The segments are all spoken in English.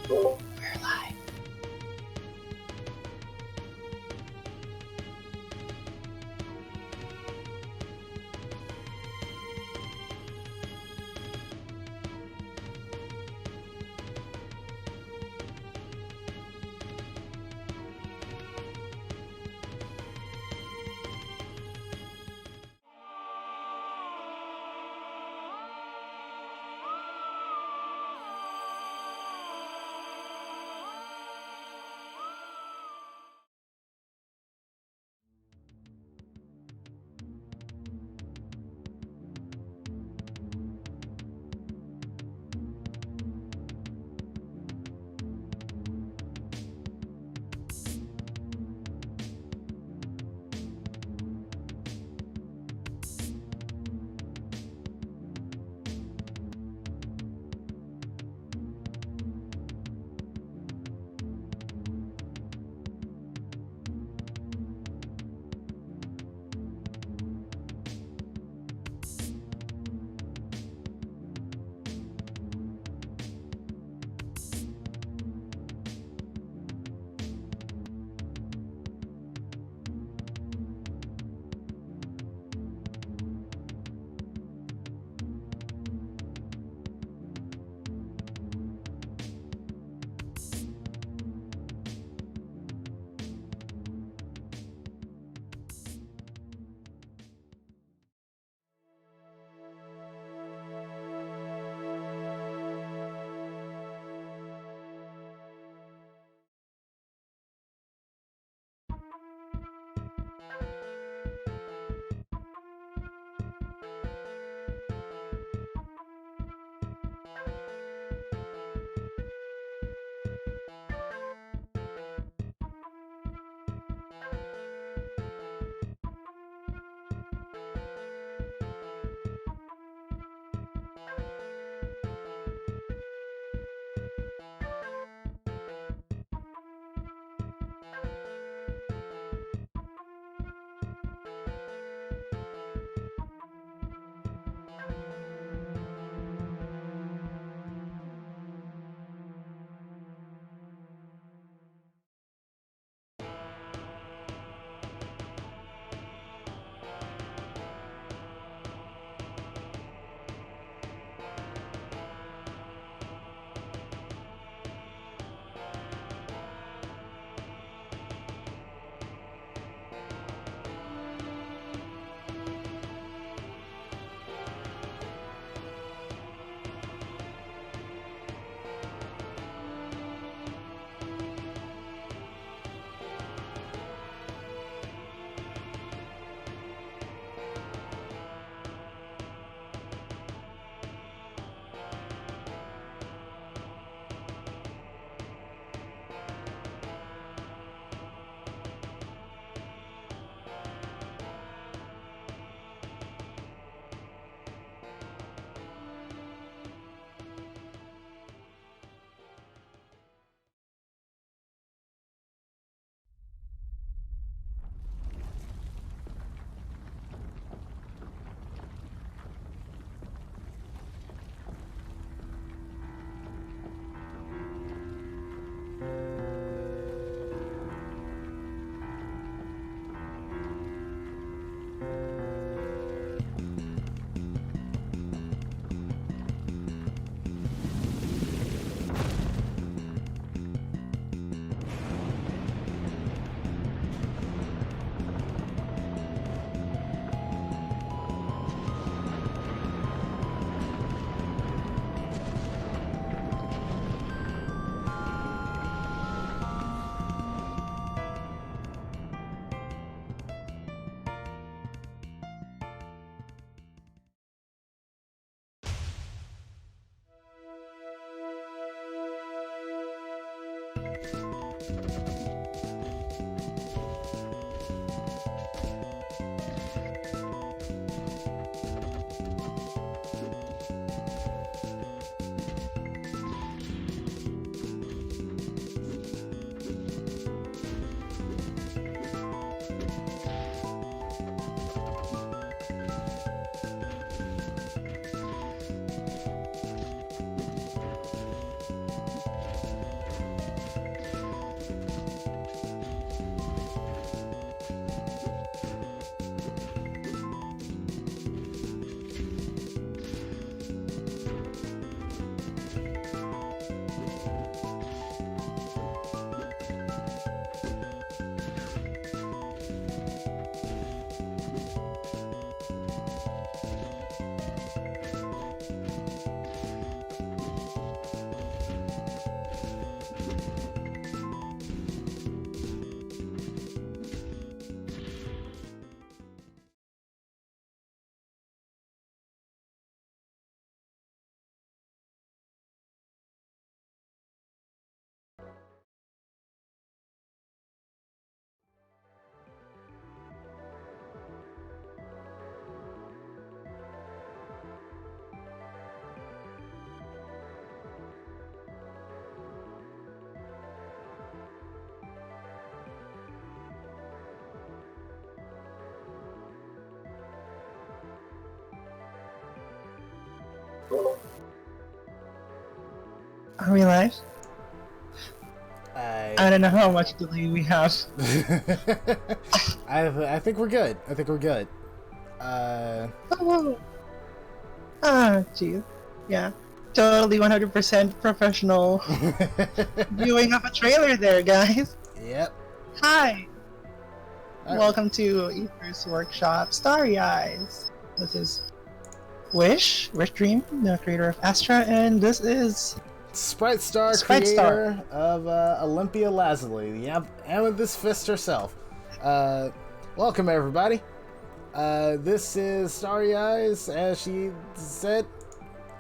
We're live. Are we live? I don't know how much delay we have. I think we're good. Jeez. Yeah. Totally 100% professional viewing of a trailer there, guys. Yep. Hi. Right. Welcome to Aether's workshop, Starry Eyes. This is Wish Dream, the creator of Astra, and this is Sprite Star, creator of Olympia Lazuli, the Amethyst Fist herself. Welcome, everybody. This is Starry Eyes. As she said,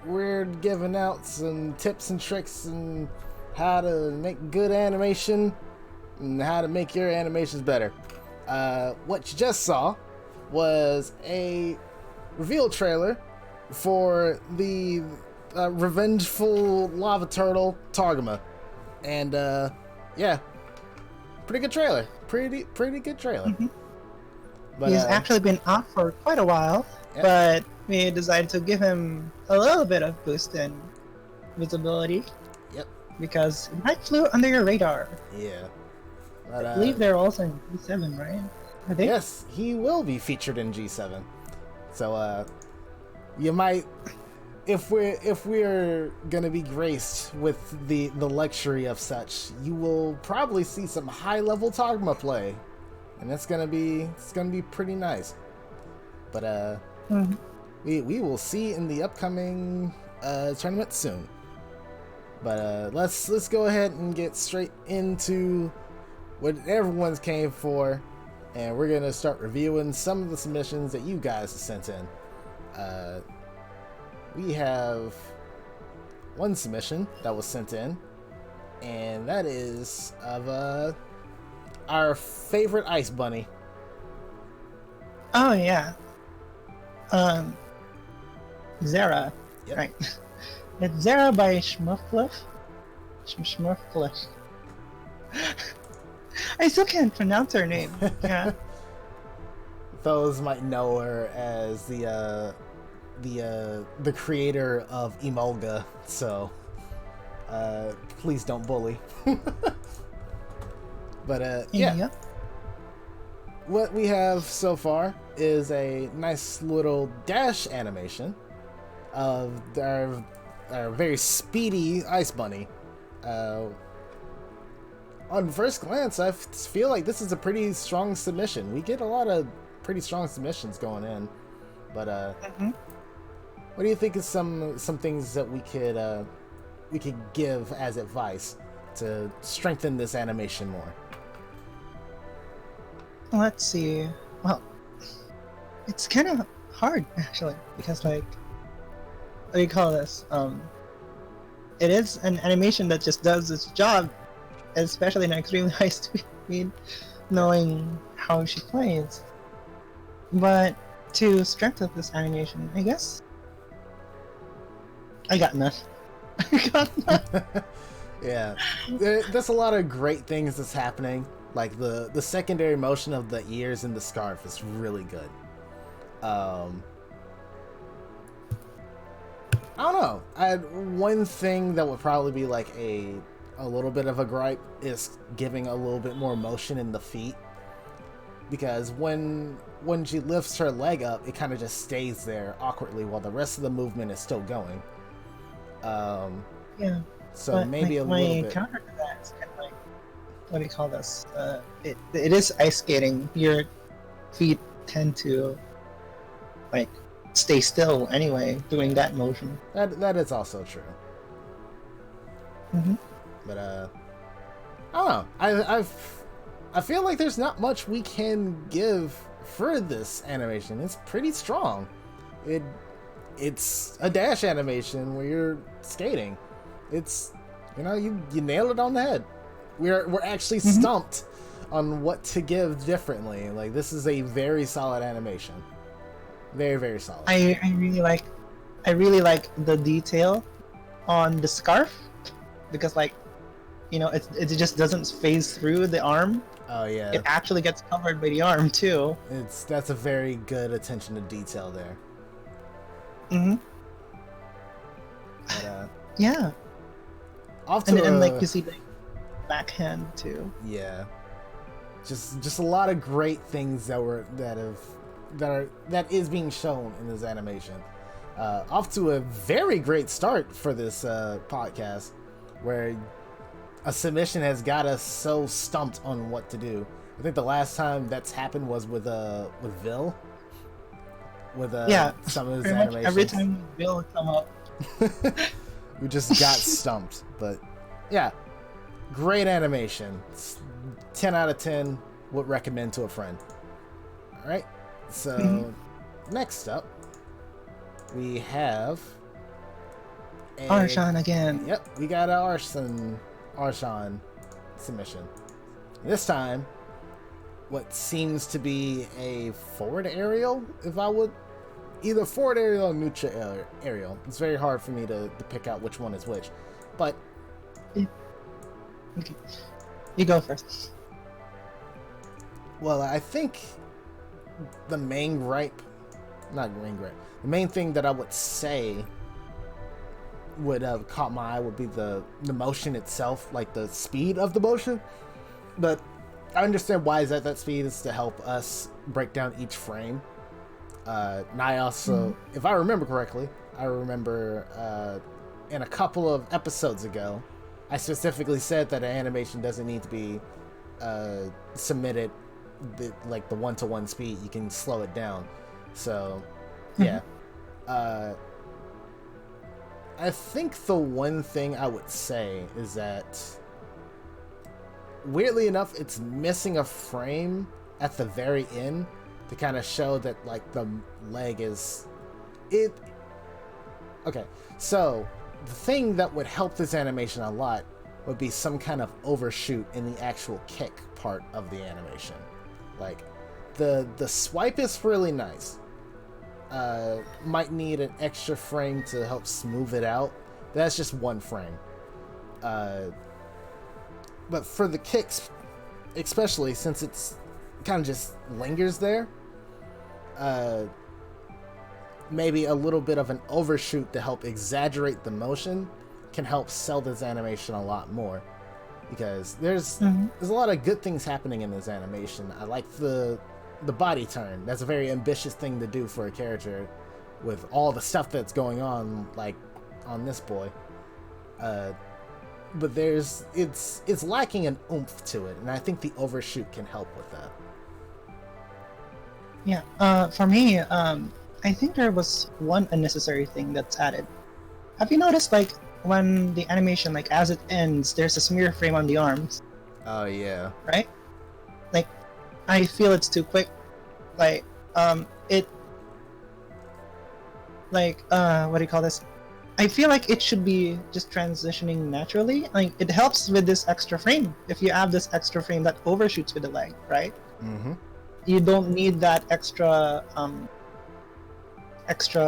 we're giving out some tips and tricks and how to make good animation and how to make your animations better. What you just saw was a reveal trailer for the revengeful lava turtle Targama, and yeah, pretty good trailer. Pretty good trailer. Mm-hmm. But he's actually been out for quite a while, yeah. But we decided to give him a little bit of boost in visibility. Yep. Because he might flew under your radar. Yeah. But, I believe they're also in G7, right? Are they? Yes, he will be featured in G7. So you might, if we're gonna be graced with the luxury of such, you will probably see some high level Targama play, and it's gonna be pretty nice. But Mm-hmm. we will see in the upcoming tournament soon. But let's go ahead and get straight into what everyone's came for, and we're gonna start reviewing some of the submissions that you guys have sent in. We have one submission that was sent in, and that is of our favorite ice bunny. Oh yeah. Zara. Yep. Right. It's Zara by Schmuffluff. Schmuffluff. I still can't pronounce her name. Yeah. Those might know her as the creator of Emolga, so please don't bully. But yeah. Yep. What we have so far is a nice little dash animation of our very speedy ice bunny. On first glance, I feel like this is a pretty strong submission. We get a lot of pretty strong submissions going in, but what do you think is some things that we could give as advice to strengthen this animation more? Let's see. Well, it's kind of hard actually because like, what do you call this? It is an animation that just does its job, especially in extremely high speed, knowing how she plays. But to strengthen this animation, I guess I got nothing. I got nothing. Yeah, there's a lot of great things that's happening. Like the secondary motion of the ears and the scarf is really good. I don't know. One thing that would probably be like a little bit of a gripe is giving a little bit more motion in the feet, because when she lifts her leg up, it kind of just stays there awkwardly while the rest of the movement is still going. Yeah. So but maybe my little bit. counter to that is kind of like, what do you call this? It is ice skating. Your feet tend to like stay still anyway, doing that motion. That is also true. Mm-hmm. But I don't know. I feel like there's not much we can give for this animation. It's pretty strong. It's a dash animation where you're skating. It's, you nail it on the head. We're actually stumped on what to give differently. Like, this is a very solid animation. Very, very solid. I really like the detail on the scarf, because like, it just doesn't phase through the arm. Oh yeah. It actually gets covered by the arm too. That's a very good attention to detail there. Mm-hmm. But Yeah, off to and like you see the backhand too. yeah, just a lot of great things that is being shown in this animation. Off to a very great start for this podcast, where a submission has got us so stumped on what to do. I think the last time that's happened was with Vil. With some of his animations. Every time Vil come up, we just got stumped. But yeah, great animation. 10 out of 10 would recommend to a friend. All right, so next up we have Arshan again. Yep, we got an Arshan submission. This time, what seems to be a forward aerial, if I would. Either forward aerial or neutral aerial. It's very hard for me to pick out which one is which. But Okay. You go first. Well, I think the main thing that I would say would have caught my eye would be the motion itself, like the speed of the motion. But I understand why is that speed is to help us break down each frame. And I also, if I remember correctly, in a couple of episodes ago, I specifically said that an animation doesn't need to be submitted like the 1-to-1 speed. You can slow it down. So, yeah. I think the one thing I would say is that, weirdly enough, it's missing a frame at the very end to kind of show that, like, the leg is... Okay, so the thing that would help this animation a lot would be some kind of overshoot in the actual kick part of the animation. Like, the swipe is really nice. Might need an extra frame to help smooth it out. That's just one frame. But for the kicks, especially since it's kind of just lingers there, maybe a little bit of an overshoot to help exaggerate the motion can help sell this animation a lot more, because there's a lot of good things happening in this animation. I like the body turn. That's a very ambitious thing to do for a character with all the stuff that's going on, like on this boy. But it's lacking an oomph to it, and I think the overshoot can help with that. Yeah, for me, I think there was one unnecessary thing that's added. Have you noticed, like, when the animation, like, as it ends, there's a smear frame on the arms? Oh, yeah. Right? Like, I feel it's too quick. Like, what do you call this? I feel like it should be just transitioning naturally. Like, it helps with this extra frame. If you have this extra frame that overshoots with the leg, right? Mm-hmm. You don't need that extra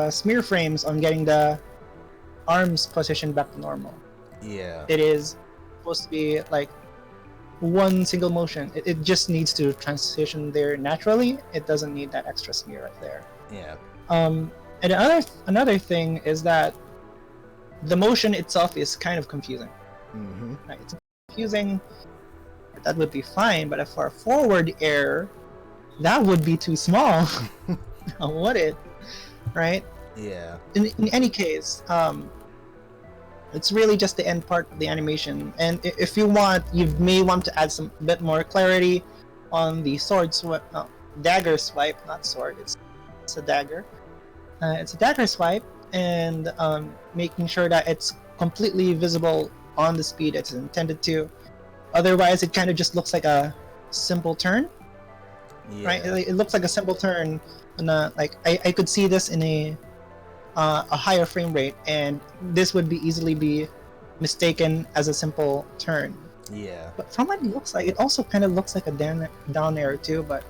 smear frames on getting the arms positioned back to normal. Yeah. It is supposed to be like one single motion. It just needs to transition there naturally. It doesn't need that extra smear right there. Yeah. And another thing is that the motion itself is kind of confusing. Mm-hmm. Right? It's confusing. That would be fine, but for a forward air, that would be too small. Would it? Right? Yeah. In any case, it's really just the end part of the animation, and if you want, you may want to add some bit more clarity on the dagger swipe, not sword. It's a dagger. It's a dagger swipe, and making sure that it's completely visible on the speed it's intended to. Otherwise, it kind of just looks like a simple turn. Yeah. Right? It looks like a simple turn, and I could see this in a higher frame rate, and this would easily be mistaken as a simple turn. Yeah. But from what it looks like, it also kind of looks like a down arrow too. But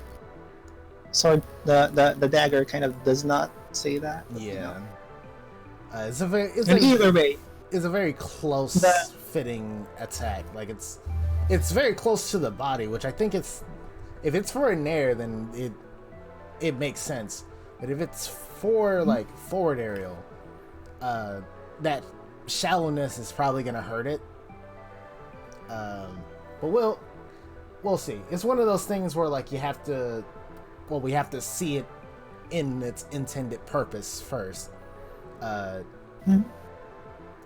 sword, the dagger kind of does not say that. But, yeah. You know. Either way, it's a very close fitting attack. Like it's very close to the body, which I think if it's for a nair, then it makes sense. But if it's for like forward aerial, that shallowness is probably gonna hurt it. But we'll see. It's one of those things where like we have to see it in its intended purpose first.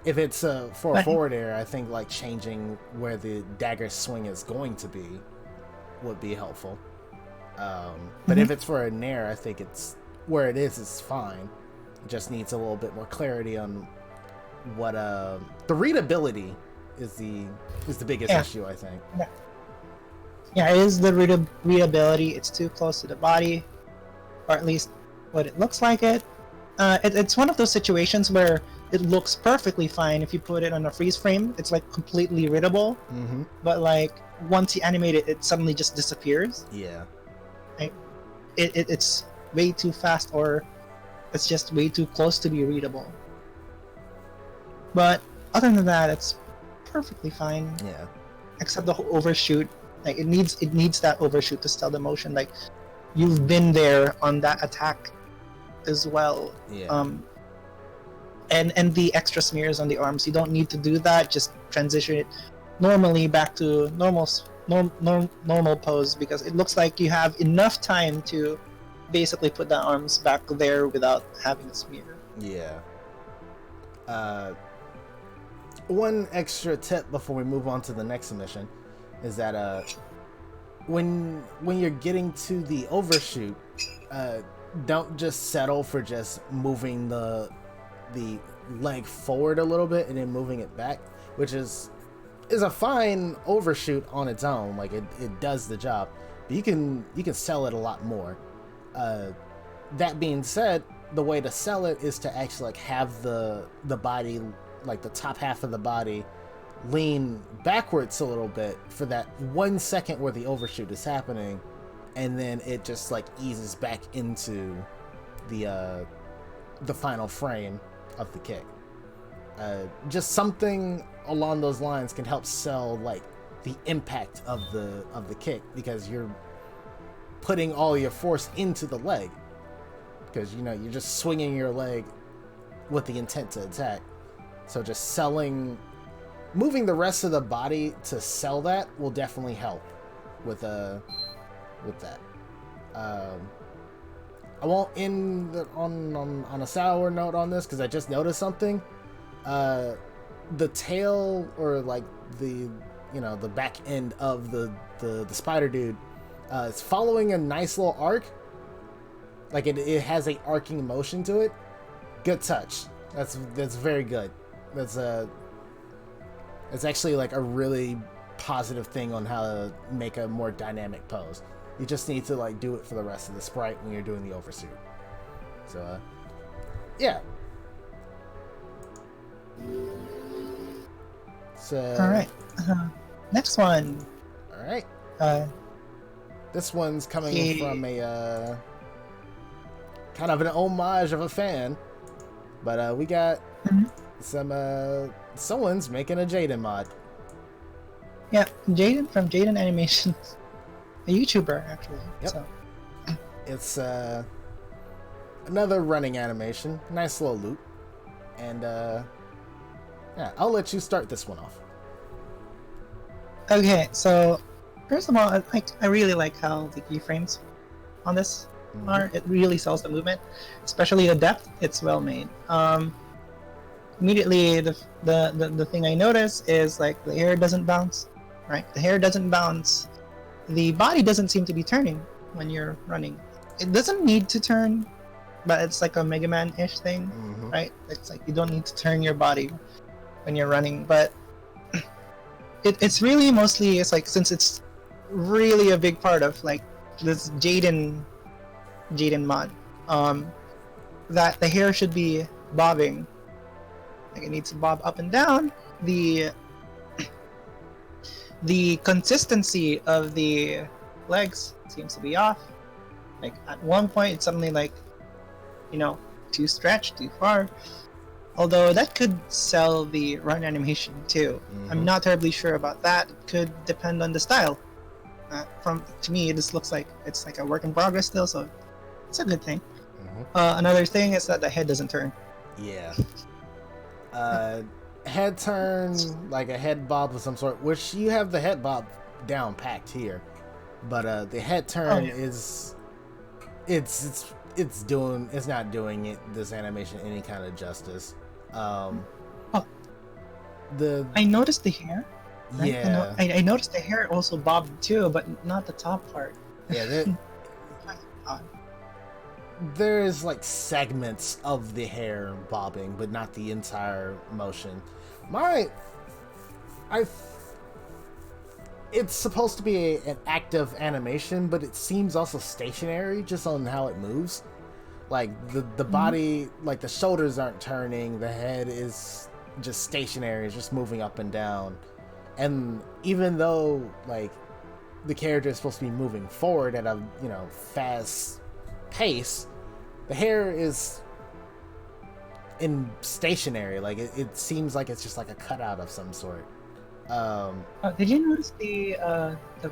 If it's for a forward air, I think like changing where the dagger swing is going to be would be helpful. But if it's for a nair, I think it's where it is fine. It just needs a little bit more clarity on what the readability is the biggest issue, I think. Yeah, it is the readability. It's too close to the body, or at least what it looks like it. It's one of those situations where it looks perfectly fine if you put it on a freeze frame. It's like completely readable, but like once you animate it, it suddenly just disappears. Yeah. It's way too fast, or it's just way too close to be readable. But other than that, it's perfectly fine. Yeah. Except the overshoot. Like it needs that overshoot to sell the motion. Like you've been there on that attack as well. Yeah. And the extra smears on the arms, you don't need to do that. Just transition it normally back to normal pose, because it looks like you have enough time to basically put the arms back there without having a smear. Yeah. One extra tip before we move on to the next submission is that when you're getting to the overshoot, don't just settle for just moving the leg forward a little bit and then moving it back, which is a fine overshoot on its own. Like it does the job, but you can sell it a lot more. That being said, the way to sell it is to actually like have the body, like the top half of the body, lean backwards a little bit for that 1 second where the overshoot is happening, and then it just like eases back into the final frame of the kick. Just something along those lines can help sell like the impact of the kick, because you're putting all your force into the leg, because you're just swinging your leg with the intent to attack. So just moving the rest of the body to sell that will definitely help with that. I won't end on a sour note on this, because I just noticed something. The tail, or like the back end of the spider dude, it's following a nice little arc. Like it has a arcing motion to it. Good touch. That's very good. That's actually like a really positive thing on how to make a more dynamic pose. You just need to like do it for the rest of the sprite when you're doing the oversuit. So yeah. So all right, next one. All right. This one's coming from a kind of an homage of a fan, but we got someone's making a Jaden mod. Yeah, Jaden from Jaden Animations, a YouTuber actually. Yep. So. It's another running animation, nice little loop, and yeah, I'll let you start this one off. Okay, so first of all, I really like how the keyframes on this are. It really sells the movement, especially the depth. It's well made. Immediately, the thing I notice is like the hair doesn't bounce, right? The hair doesn't bounce. The body doesn't seem to be turning when you're running. It doesn't need to turn, but it's like a Mega Man-ish thing, right? It's like you don't need to turn your body when you're running, but it's really mostly, it's like, since it's really a big part of like this Jaden mod, that the hair should be bobbing. Like it needs to bob up and down. The consistency of the legs seems to be off. Like at one point it's suddenly like, too stretched, too far. Although that could sell the run animation too. I'm not terribly sure about that. It could depend on the style. To me, this looks like it's like a work in progress still, so it's a good thing. Another thing is that the head doesn't turn. Yeah. head turn, like a head bob of some sort, which you have the head bob down packed here, but the head turn is it's not doing this animation any kind of justice. I noticed the hair. Right? Yeah, I noticed the hair also bobbed too, but not the top part. yeah. There's like segments of the hair bobbing, but not the entire motion. It's supposed to be an active animation, but it seems also stationary just on how it moves. Like the body, like the shoulders aren't turning, the head is just stationary, it's just moving up and down. And even though like the character is supposed to be moving forward at a fast pace, the hair is in stationary. Like it seems like it's just like a cutout of some sort. Did you notice the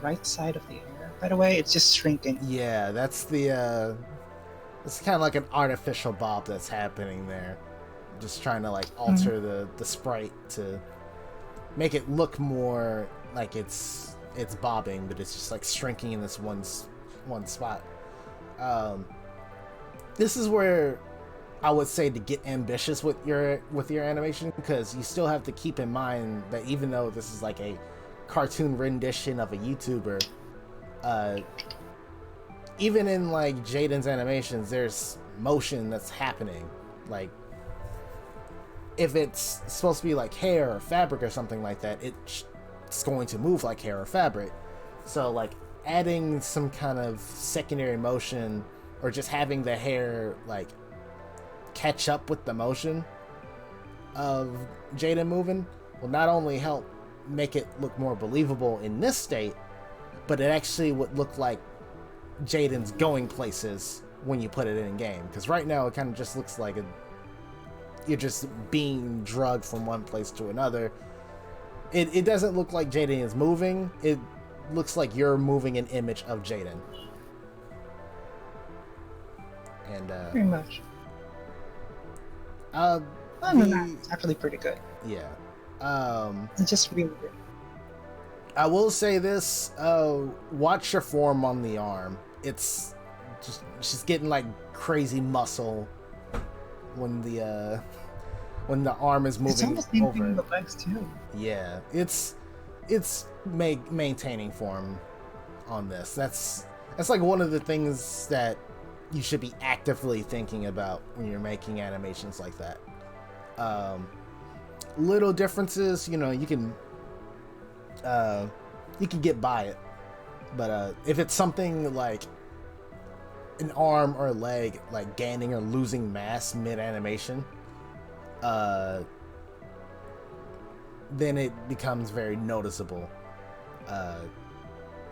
right side of the hair? By the way, it's just shrinking. Yeah, that's it's kind of like an artificial bob that's happening there. Just trying to like alter the sprite to make it look more like it's bobbing, but it's just like shrinking in this one spot. This is where I would say to get ambitious with your animation, because you still have to keep in mind that even though this is like a cartoon rendition of a YouTuber, even in like Jaden's animations, there's motion that's happening. Like if it's supposed to be like hair or fabric or something like that, it's going to move like hair or fabric. So like adding some kind of secondary motion, or just having the hair like catch up with the motion of Jaden moving, will not only help make it look more believable in this state, but it actually would look like Jaden's going places when you put it in game. Because right now it kind of just looks like you're just being drugged from one place to another. It doesn't look like Jaden is moving. It looks like you're moving an image of Jaden. And pretty much. It's actually pretty good. Yeah. It's just really good. I will say this: watch your form on the arm. It's just she's getting like crazy muscle when the arm is moving. It's almost moving the legs too. Yeah, it's maintaining form on this. That's like one of the things that you should be actively thinking about when you're making animations like that. Little differences, you can get by it, but if it's something like an arm or a leg like gaining or losing mass mid animation, then it becomes very noticeable.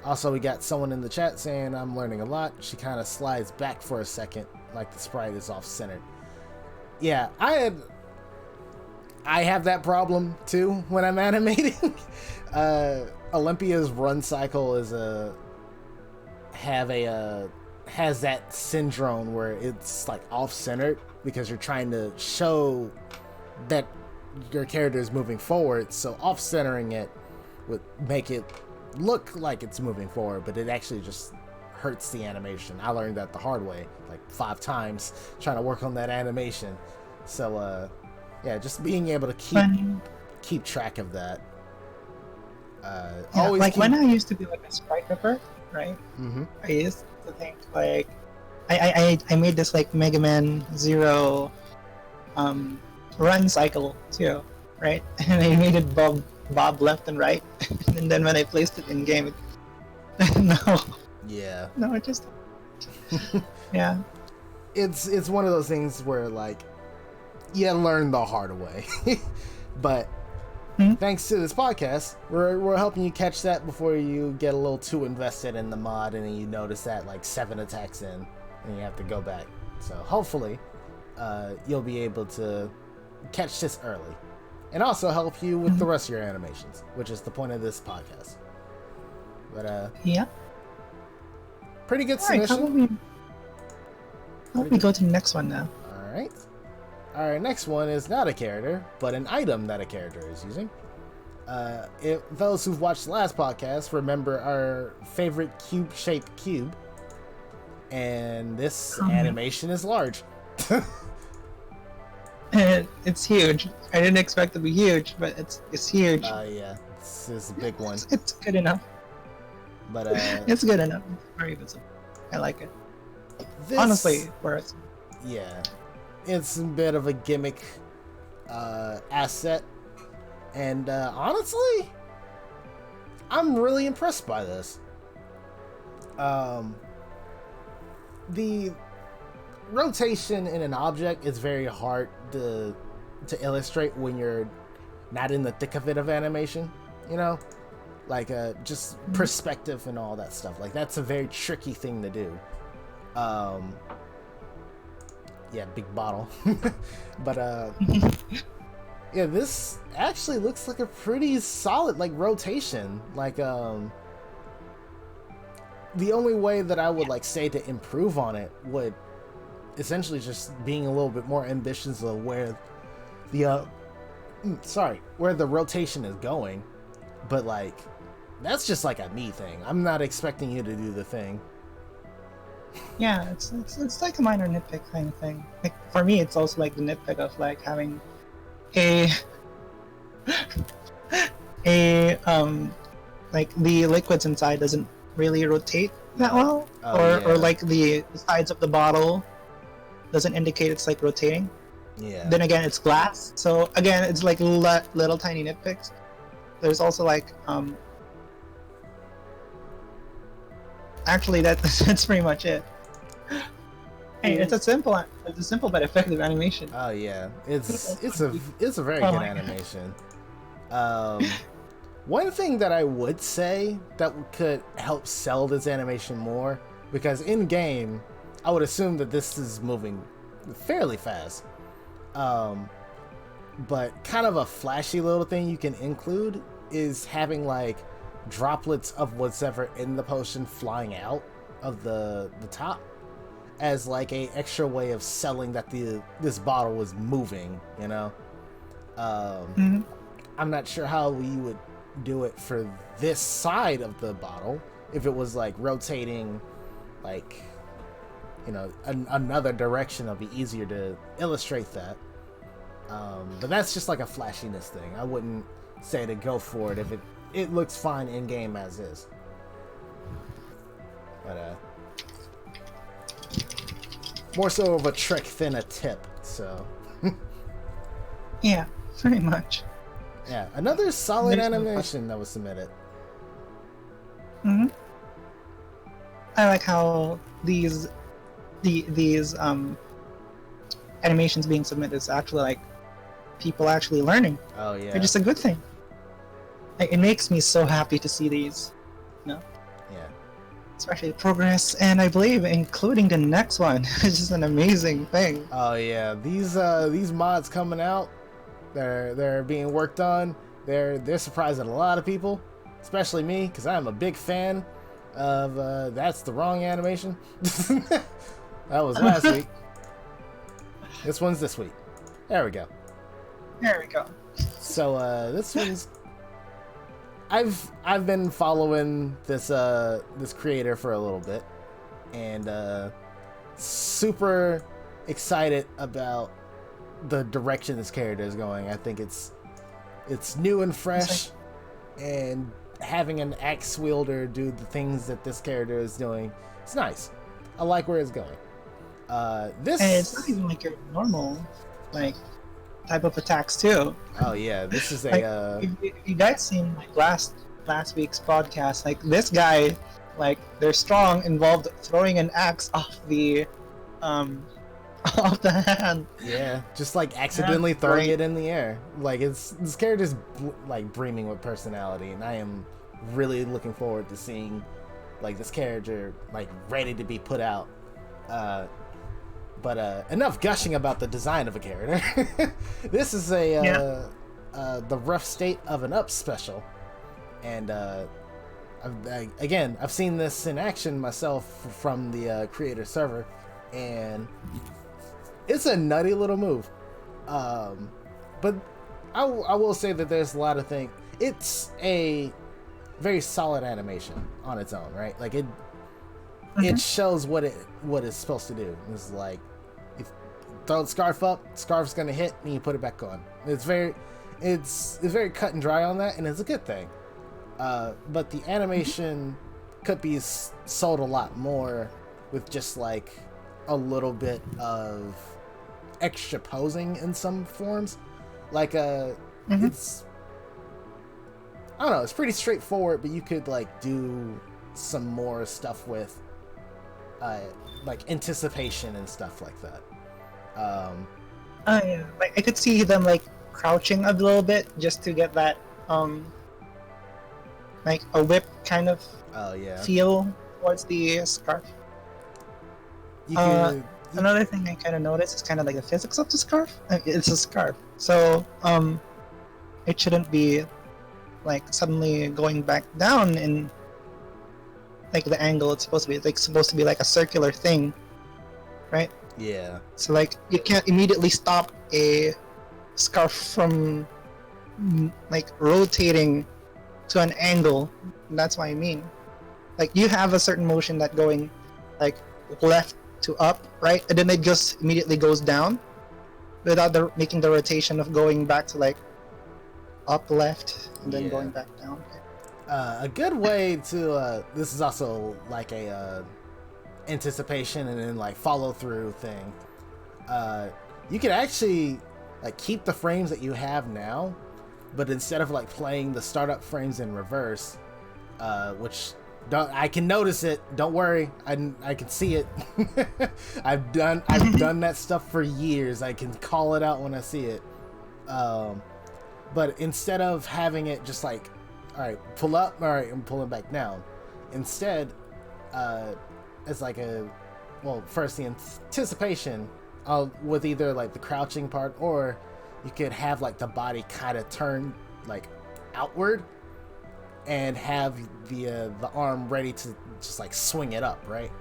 Also, we got someone in the chat saying I'm learning a lot. She kind of slides back for a second, like the sprite is off centered. Yeah, I have that problem too when I'm animating. Olympia's run cycle has that syndrome where it's like off centered, because you're trying to show that your character is moving forward. So off centering it would make it look like it's moving forward, but it actually just hurts the animation. I learned that the hard way, like 5 times trying to work on that animation. So yeah, just being able to keep track of that. When I used to be like a sprite ripper, right? Mm-hmm. I used to think like I made this like Mega Man Zero run cycle too, right? And I made it bob left and right, and then when I placed it in game, it just yeah. It's one of those things where like you learn the hard way, but thanks to this podcast, we're helping you catch that before you get a little too invested in the mod and then you notice that like 7 attacks in and you have to go back. So hopefully you'll be able to catch this early and also help you with the rest of your animations, which is the point of this podcast. But yeah, pretty good submission. How about we go to the next one now? All right. our next one is not a character, but an item that a character is using. If those who've watched the last podcast remember our favorite cube-shaped cube, and this animation is large. It's huge. I didn't expect it to be huge, but it's huge. Yeah, it's a big one. It's good enough. But it's good enough. It's very visible. I like it. Honestly, for us. Yeah, it's a bit of a gimmick asset, and honestly, I'm really impressed by this. The rotation in an object is very hard to illustrate when you're not in the thick of it of animation, you know, like just perspective and all that stuff. Like that's a very tricky thing to do. Yeah, big bottle. But yeah, this actually looks like a pretty solid like rotation. Like the only way that I would like say to improve on it would essentially just being a little bit more ambitious of where the where the rotation is going. But like that's just like a me thing. I'm not expecting you to do the thing. Yeah, it's like a minor nitpick kind of thing. Like for me, it's also like the nitpick of like having a like the liquids inside doesn't really rotate that well, or like the sides of the bottle doesn't indicate it's like rotating. Yeah. Then again, it's glass, so again, it's like little tiny nitpicks. There's also like actually that's pretty much it. Hey, it's a simple but effective animation. Oh yeah, it's a very good animation. One thing that I would say that could help sell this animation more, because in game, I would assume that this is moving fairly fast. But kind of a flashy little thing you can include is having like droplets of whatever in the potion flying out of the top as like a extra way of selling that this bottle was moving, you know. I'm not sure how we would do it for this side of the bottle if it was like rotating like, you know, another direction. It'll be easier to illustrate that. But that's just like a flashiness thing. I wouldn't say to go for it if it looks fine in game as is. But more so of a trick than a tip, so. Yeah, pretty much. Yeah, another solid animation that was submitted. I like how these animations being submitted is actually like people actually learning. Oh yeah. It's just a good thing. Like, it makes me so happy to see these, you know. Yeah. Especially progress, and I believe including the next one. It's just an amazing thing. Oh yeah, these mods coming out, they're being worked on. They're surprising a lot of people, especially me, because I'm a big fan of that's the wrong animation. That was last week. This one's this week. There we go. There we go. So this one's I've been following this creator for a little bit, and super excited about the direction this character is going. I think it's new and fresh, and having an axe wielder do the things that this character is doing, it's nice. I like where it's going. This and it's not even like your normal like type of attacks too. Oh yeah, this is like, if you guys seen like last week's podcast, like this guy, like they're strong involved throwing an axe off the off the hand. Yeah, just like accidentally throwing it in the air. Like this character's like brimming with personality, and I am really looking forward to seeing like this character like ready to be put out. But enough gushing about the design of a character. This is the rough state of an up special, and I've seen this in action myself from the creator server, and it's a nutty little move. But I will say that there's a lot of things. It's a very solid animation on its own, right? Like it shows what it's supposed to do. It's like, if throw the scarf up, scarf's gonna hit, and you put it back on. It's very cut and dry on that, and it's a good thing. But the animation could be sold a lot more with just like a little bit of extra posing in some forms. Like it's, I don't know, it's pretty straightforward, but you could like do some more stuff with like anticipation and stuff like that. Yeah, like I could see them like crouching a little bit just to get that like a whip kind of feel towards the scarf. Another thing I kind of noticed is kind of like the physics of the scarf. It's a scarf, so it shouldn't be like suddenly going back down in like the angle it's supposed to be. It's like supposed to be like a circular thing, right? Yeah. So like you can't immediately stop a scarf from like rotating to an angle. That's what I mean. Like you have a certain motion that going like left to up, right? And then it just immediately goes down without making the rotation of going back to like up left and then going back down. A good way to this is also like a anticipation and then like follow through thing. You could actually like keep the frames that you have now, but instead of like playing the startup frames in reverse, which I can notice it. Don't worry, I can see it. I've done that stuff for years. I can call it out when I see it. But instead of having it just like, all right, pull up, all right, I'm pulling back down. Instead, it's like first the anticipation with either like the crouching part, or you could have like the body kind of turn like outward and have the arm ready to just like swing it up, right?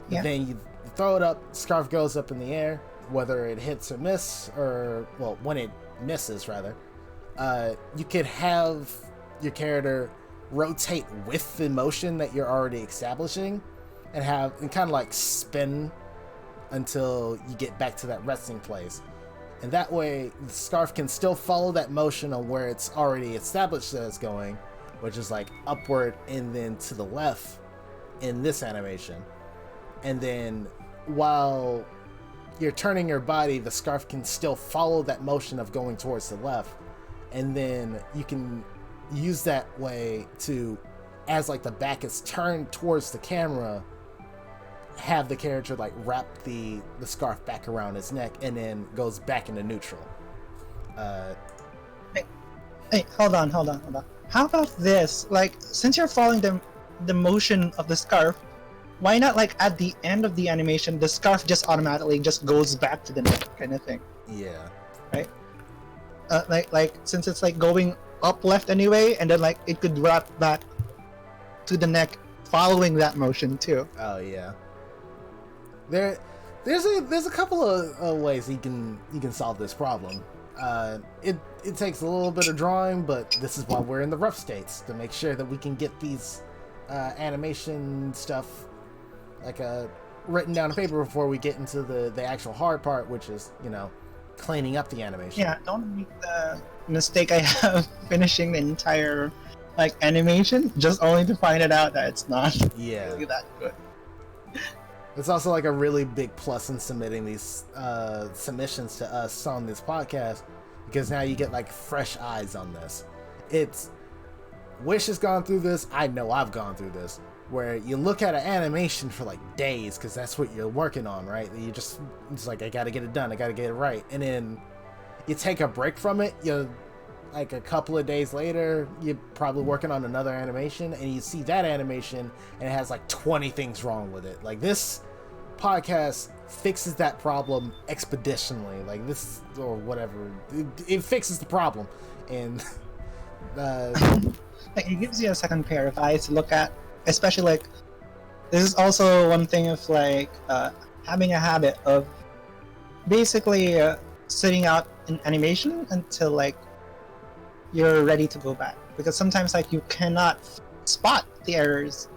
Then you throw it up, scarf goes up in the air, whether it hits or miss, or when it misses rather, you could have your character rotate with the motion that you're already establishing and kind of like spin until you get back to that resting place. And that way, the scarf can still follow that motion on where it's already established that it's going, which is like upward and then to the left in this animation. And then while you're turning your body, the scarf can still follow that motion of going towards the left. And then you can use that way to, as like the back is turned towards the camera, have the character like wrap the scarf back around his neck and then goes back into neutral. Hey, hold on. How about this? Like, since you're following the motion of the scarf, why not like at the end of the animation, the scarf just automatically just goes back to the neck kind of thing? Yeah. Right? Like since it's like going up left anyway, and then like it could wrap back to the neck following that motion too. Oh yeah. There's a couple of ways you can solve this problem. It takes a little bit of drawing, but this is why we're in the rough states, to make sure that we can get these animation stuff like written down on paper before we get into the actual hard part, which is, cleaning up the animation. Yeah, don't make the mistake I have finishing the entire like animation just only to find it out that it's not really that good. It's also like a really big plus in submitting these submissions to us on this podcast, because now you get like fresh eyes on this. Wish has gone through this. I know I've gone through this, where you look at an animation for like days because that's what you're working on, right? It's like, I gotta get it done, I gotta get it right, and then you take a break from it. Like a couple of days later, you're probably working on another animation, and you see that animation and it has like 20 things wrong with it. Like, this podcast fixes that problem expeditionally, like this or whatever. It fixes the problem, and it gives you a second pair of eyes to look at. Especially like, this is also one thing of like having a habit of basically sitting out an animation until like you're ready to go back, because sometimes like you cannot spot the errors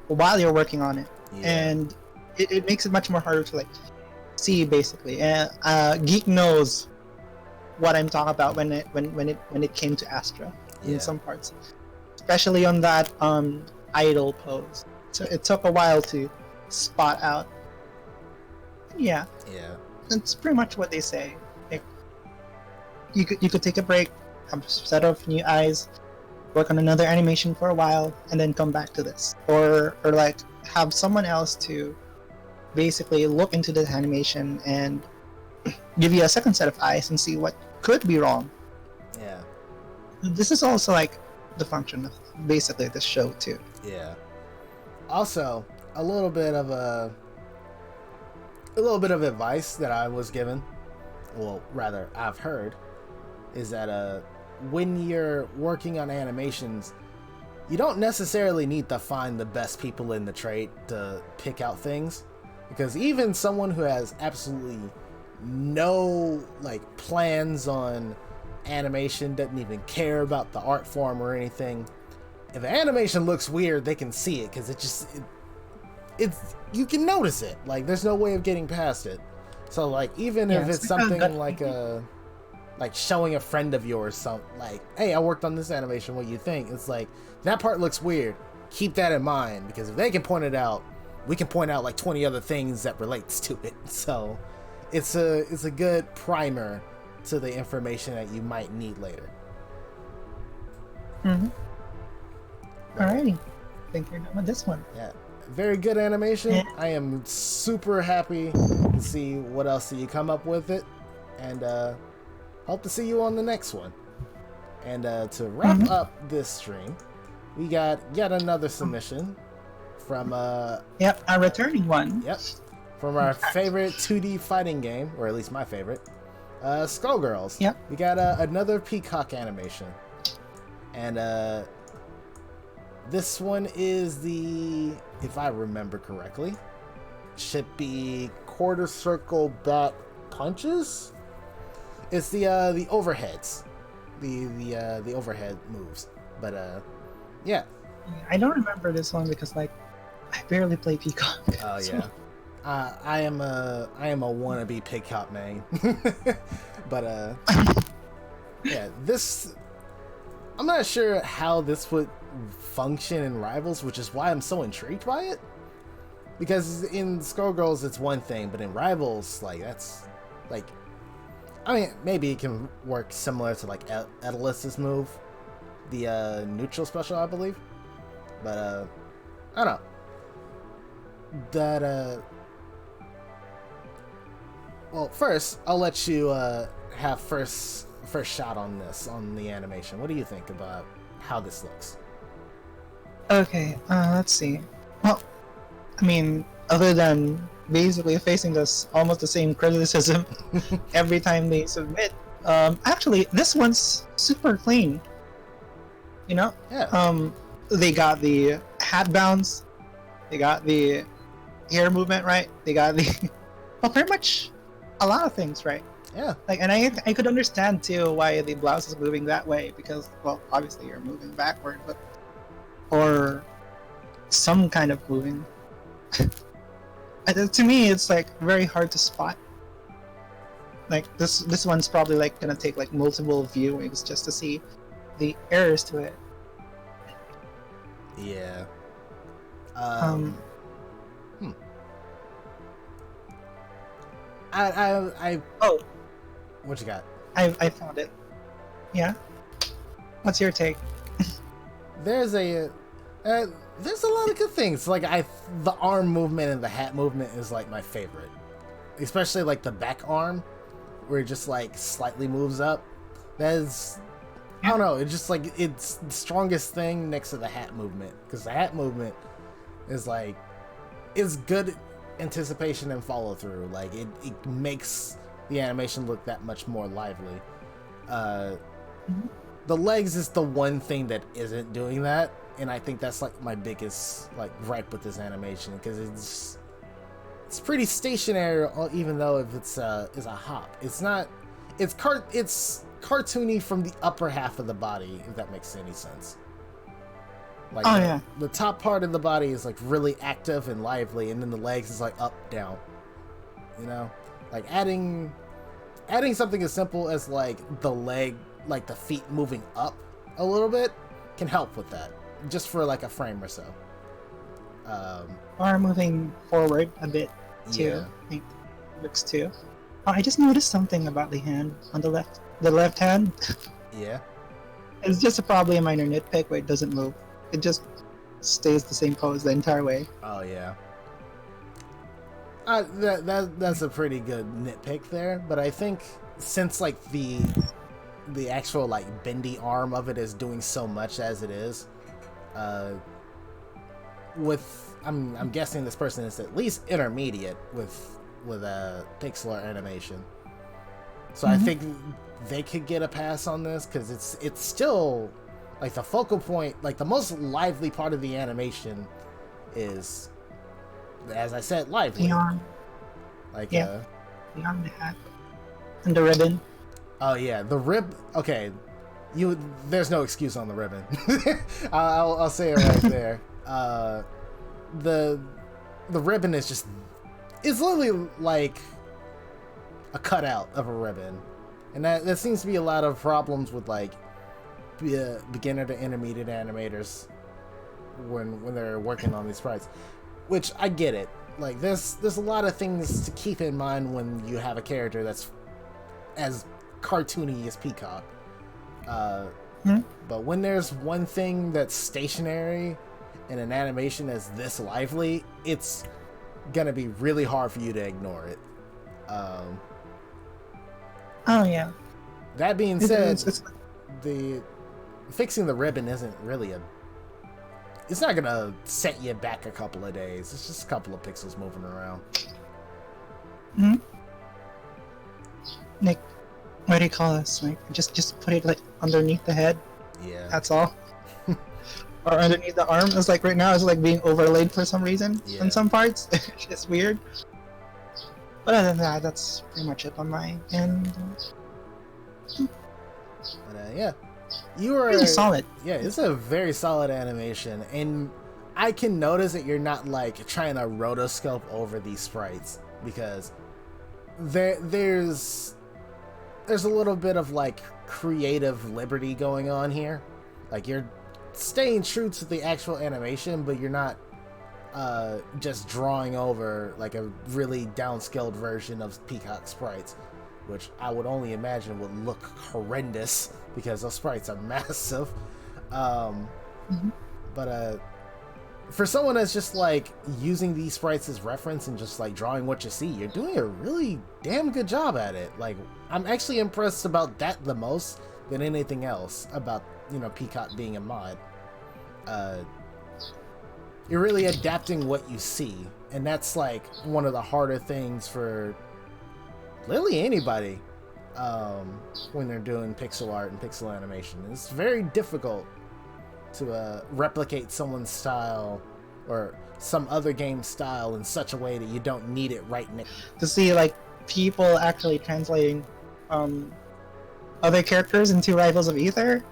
while you're working on it, and it makes it much more harder to like see basically. And Geek knows what I'm talking about when it came to Astra in some parts, especially on that idle pose. So it took a while to spot out. Yeah, that's pretty much what they say. Like, you could take a break, have a set of new eyes, work on another animation for a while, and then come back to this, or like have someone else to basically look into the animation and give you a second set of eyes and see what could be wrong. Yeah. This is also like the function of basically this show too. Yeah. Also, a little bit of advice that I was given, well, rather I've heard, is that when you're working on animations, you don't necessarily need to find the best people in the trade to pick out things, because even someone who has absolutely no like plans on animation, doesn't even care about the art form or anything, if the animation looks weird, they can see it, because it's you can notice it. Like, there's no way of getting past it. So like, even if it's something like showing a friend of yours some, like, hey, I worked on this animation, what do you think? It's like, that part looks weird, keep that in mind, because if they can point it out, we can point out like 20 other things that relates to it. So it's a good primer to the information that you might need later. Alrighty, I think we're done with this one. Yeah, very good animation. I am super happy to see what else you come up with it, and hope to see you on the next one. And to wrap up this stream, we got yet another submission from a returning one. From our favorite 2D fighting game, or at least my favorite, Skullgirls. We got another peacock animation, and this one is the, if I remember correctly, should be quarter circle back punches. It's the overheads, the overhead moves. But yeah. I don't remember this one because like I barely play peacock. Oh yeah. I am a wannabe peacock main. But yeah, this, I'm not sure how this would function in Rivals, which is why I'm so intrigued by it. Because in Skullgirls it's one thing, but in Rivals, like, that's like, I mean, maybe it can work similar to like Edelis's move, the neutral special, I believe. But I don't know. That well, first I'll let you have first shot on this, on the animation. What do you think about how this looks? Okay, let's see. Well, I mean, other than basically facing this almost the same criticism every time they submit, actually this one's super clean. You know? Yeah. They got the hat bounce, they got the hair movement right, they got the well, pretty much a lot of things right. Yeah. Like, and I could understand too why the blouse is moving that way, because, well, obviously you're moving backward, but or some kind of moving. To me, it's like very hard to spot. Like this one's probably like gonna take like multiple viewings just to see the errors to it. Yeah. Oh, what you got? I found it. Yeah. What's your take? There's a lot of good things. Like, the arm movement and the hat movement is like my favorite, especially like the back arm, where it just like slightly moves up. That's, I don't know. It's just like, it's the strongest thing next to the hat movement, because the hat movement is like, it's good anticipation and follow through. Like, it makes the animation look that much more lively. The legs is the one thing that isn't doing that, and I think that's like my biggest like gripe with this animation, because it's pretty stationary, even though if it's a hop, it's not. it's cartoony from the upper half of the body, if that makes any sense. Like the top part of the body is like really active and lively, and then the legs is like up, down. You know, like adding something as simple as like the leg, like the feet moving up a little bit, can help with that, just for like a frame or so. Or moving forward a bit too. Yeah. I think looks too. Oh, I just noticed something about the hand on the left hand. Yeah. It's just probably a minor nitpick where it doesn't move. It just stays the same pose the entire way. Oh yeah. That's a pretty good nitpick there, but I think since like the actual like bendy arm of it is doing so much as it is, I'm guessing this person is at least intermediate with a pixel animation, so I think they could get a pass on this because it's still like the focal point, like the most lively part of the animation is, as I said, lively. The arm. Like the arm, the hat, and the ribbon. Oh yeah, the rib. Okay, there's no excuse on the ribbon. I'll say it right there. The ribbon is literally like a cutout of a ribbon, and that seems to be a lot of problems with like beginner to intermediate animators when they're working on these sprites, which I get it. Like there's a lot of things to keep in mind when you have a character that's as cartoony as Peacock. But when there's one thing that's stationary in an animation that's this lively, it's gonna be really hard for you to ignore it. Oh yeah. That being said, the fixing the ribbon isn't really it's not gonna set you back a couple of days. It's just a couple of pixels moving around. Like, what do you call this? Like, just put it like underneath the head. Yeah. That's all. Or underneath the arm. It's like right now it's like being overlaid for some reason in some parts. It's weird. But other than that, that's pretty much it on my end. But yeah. You are really solid. Yeah, it's a very solid animation, and I can notice that you're not like trying to rotoscope over these sprites, because there's a little bit of like creative liberty going on here. Like you're staying true to the actual animation, but you're not just drawing over like a really downscaled version of Peacock sprites, which I would only imagine would look horrendous because those sprites are massive. But for someone that's just like using these sprites as reference and just like drawing what you see, you're doing a really damn good job at it. Like, I'm actually impressed about that the most than anything else about, Peacock being a mod. You're really adapting what you see, and that's like one of the harder things for literally anybody when they're doing pixel art and pixel animation. It's very difficult to replicate someone's style or some other game's style in such a way that you don't need it right now. To see like people actually translating other characters into Rivals of Aether,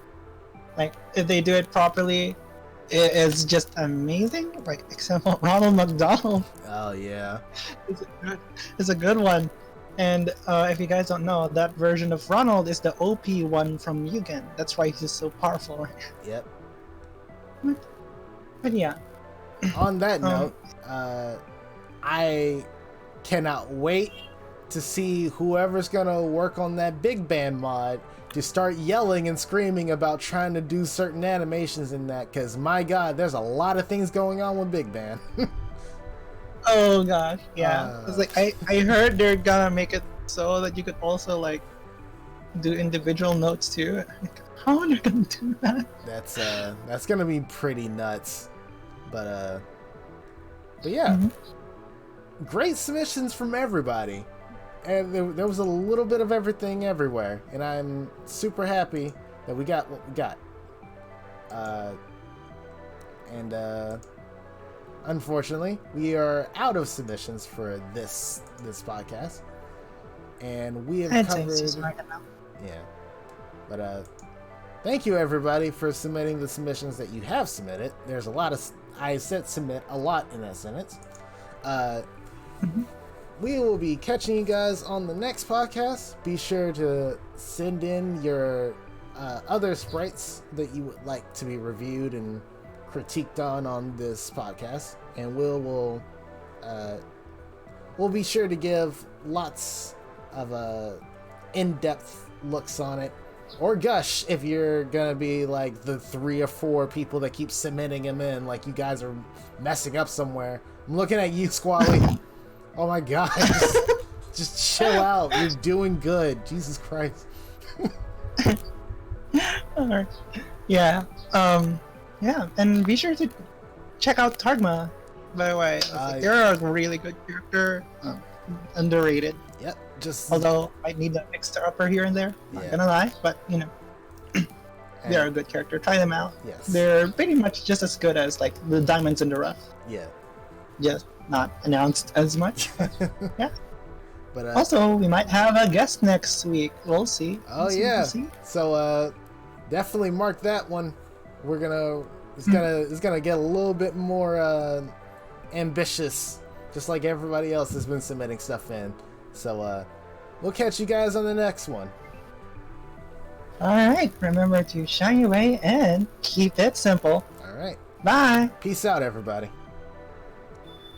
like if they do it properly, it is just amazing. Like example, Ronald McDonald. Oh yeah, it's a good one. And if you guys don't know, that version of Ronald is the OP one from Mugen. That's why he's so powerful. Yep. But yeah. On that note, I cannot wait to see whoever's gonna work on that Big Band mod to start yelling and screaming about trying to do certain animations in that, because my god, there's a lot of things going on with Big Band. Oh gosh, yeah. It's like I heard they're gonna make it so that you could also like do individual notes too. Like, how are they gonna do that? That's gonna be pretty nuts. But yeah, great submissions from everybody, and there was a little bit of everything everywhere, and I'm super happy that we got what we got. Unfortunately, we are out of submissions for this podcast. and we have I'd say covered. it's just right now. Yeah, but thank you everybody for submitting the submissions that you have submitted. There's a lot of I said submit a lot in that sentence. We will be catching you guys on the next podcast. Be sure to send in your other sprites that you would like to be reviewed and critiqued on this podcast, and we'll be sure to give lots of in-depth looks on it, or gush if you're gonna be like the 3 or 4 people that keep submitting them in, like you guys are messing up somewhere. I'm looking at you, Squally. Oh my god, just chill out. You're doing good. Jesus Christ. Alright. Yeah. Yeah, and be sure to check out Targma, by the way. They're a really good character. Underrated. Yep. Just although I need a fixer-upper here and there. Yeah. Not gonna lie, but you know, they're a good character. Try them out. Yes. They're pretty much just as good as like the diamonds in the rough. Yeah. Just not announced as much. Yeah. But also, we might have a guest next week. We'll see. Oh yeah. We'll see. So definitely mark that one. We're gonna it's gonna get a little bit more ambitious, just like everybody else has been submitting stuff in. So we'll catch you guys on the next one. Alright, remember to shine your way and keep it simple. Alright. Bye. Peace out, everybody.